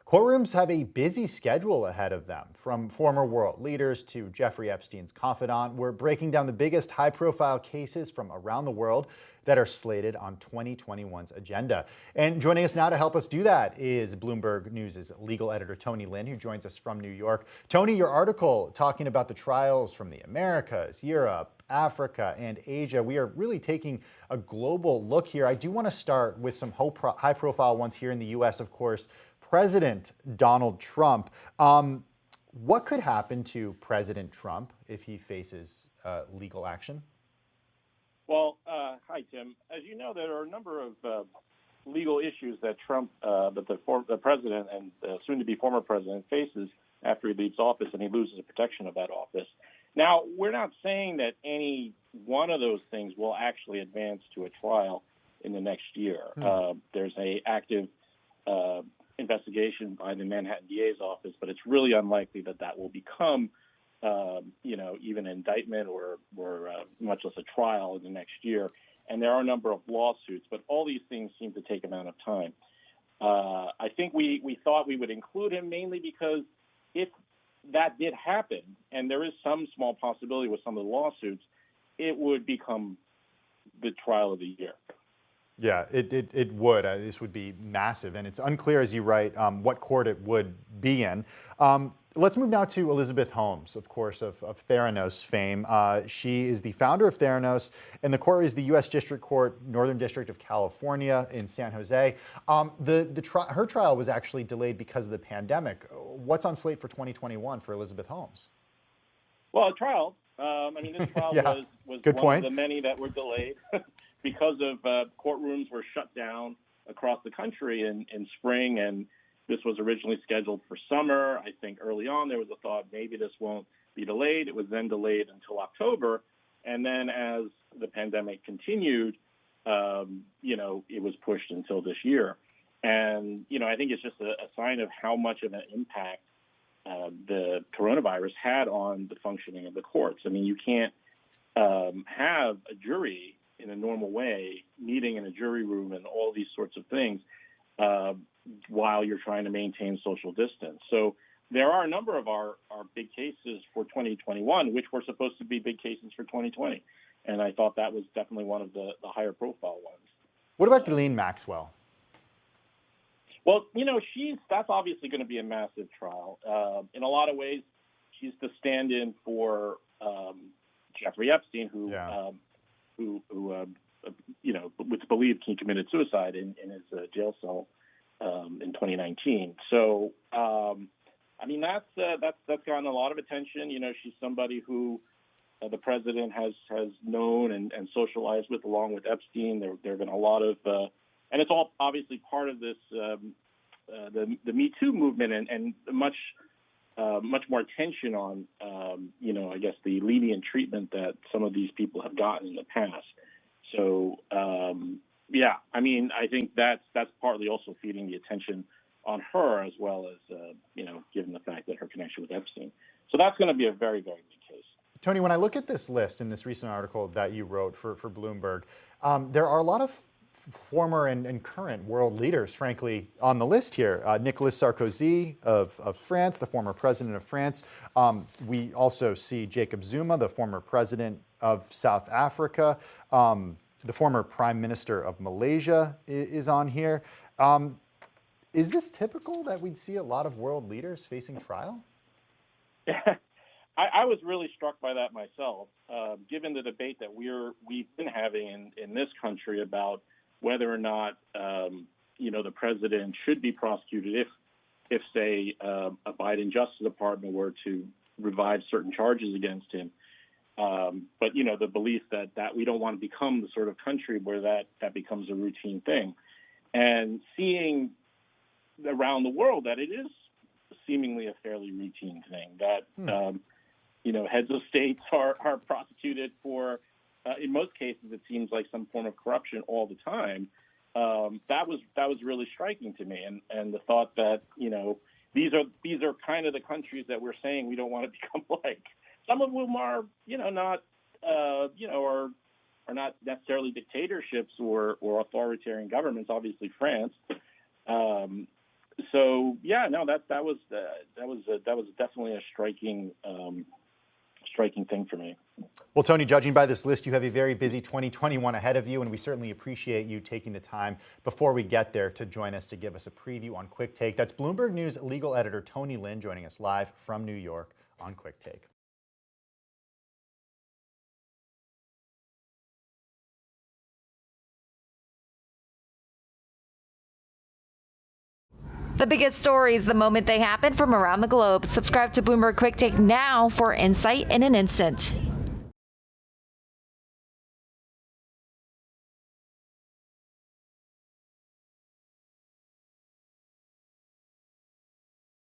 Courtrooms have a busy schedule ahead of them. From former world leaders to Jeffrey Epstein's confidant, we're breaking down the biggest high-profile cases from around the world that are slated on 2021's agenda. And joining us now to help us do that is Bloomberg News' legal editor, Tony Lin, who joins us from New York. Tony, your article talking about the trials from the Americas, Europe, Africa, and Asia. We are really taking a global look here. I do want to start with some high-profile ones here in the U.S., of course. President Donald Trump. What could happen to President Trump if he faces legal action? Well, hi, Tim. As you know, there are a number of legal issues that the president and soon-to-be former president faces after he leaves office and he loses the protection of that office. Now, we're not saying that any one of those things will actually advance to a trial in the next year. There's an active investigation by the Manhattan DA's office, but it's really unlikely that that will become, even an indictment or much less a trial in the next year. And there are a number of lawsuits, but all these things seem to take amount of time. I think we thought we would include him mainly because if that did happen, and there is some small possibility with some of the lawsuits, it would become the trial of the year. Yeah, it would. This would be massive, and it's unclear, as you write, what court it would be in. Let's move now to Elizabeth Holmes, of course, of Theranos fame. She is the founder of Theranos, and the court is the U.S. District Court, Northern District of California in San Jose. Her trial was actually delayed because of the pandemic. What's on slate for 2021 for Elizabeth Holmes? Well, a trial. This trial Yeah. was Good one point. of the many that were delayed because of courtrooms were shut down across the country in spring, and this was originally scheduled for summer. I think early on there was a thought maybe this won't be delayed. It was then delayed until October, and then as the pandemic continued, it was pushed until this year. And, I think it's just a sign of how much of an impact the coronavirus had on the functioning of the courts. I mean, you can't have a jury in a normal way, meeting in a jury room and all these sorts of things while you're trying to maintain social distance. So there are a number of our big cases for 2021, which were supposed to be big cases for 2020. And I thought that was definitely one of the higher profile ones. What about Ghislaine Maxwell? Well, that's obviously going to be a massive trial. In a lot of ways, she's the stand-in for Jeffrey Epstein, who it's believed he committed suicide in his jail cell in 2019. So, that's gotten a lot of attention. She's somebody who the president has known and socialized with, along with Epstein. There have been a lot of, and it's all obviously part of this the Me Too movement and much more attention on, I guess the lenient treatment that some of these people have gotten in the past. So, I think that's partly also feeding the attention on her as well as, given the fact that her connection with Epstein. So that's going to be a very, very big case. Tony, when I look at this list in this recent article that you wrote for Bloomberg, there are a lot of former and current world leaders, frankly, on the list here. Nicolas Sarkozy of France, the former president of France. We also see Jacob Zuma, the former president of South Africa. The former prime minister of Malaysia is on here. Is this typical that we'd see a lot of world leaders facing trial? I was really struck by that myself, given the debate that we've been having in this country about whether or not, the president should be prosecuted if say, a Biden Justice Department were to revive certain charges against him. But, the belief that we don't want to become the sort of country where that becomes a routine thing. And seeing around the world that it is seemingly a fairly routine thing, that, heads of states are prosecuted for, in most cases, it seems like some form of corruption all the time. That was really striking to me, and the thought that these are kind of the countries that we're saying we don't want to become like. Some of them are not are not necessarily dictatorships or authoritarian governments. Obviously, France So yeah, no, that was definitely a striking thing for me. Well, Tony, judging by this list, you have a very busy 2021 ahead of you, and we certainly appreciate you taking the time before we get there to join us to give us a preview on Quick Take. That's Bloomberg News legal editor Tony Lin joining us live from New York on Quick Take. The biggest stories the moment they happen from around the globe. Subscribe to Bloomberg Quick Take now for insight in an instant.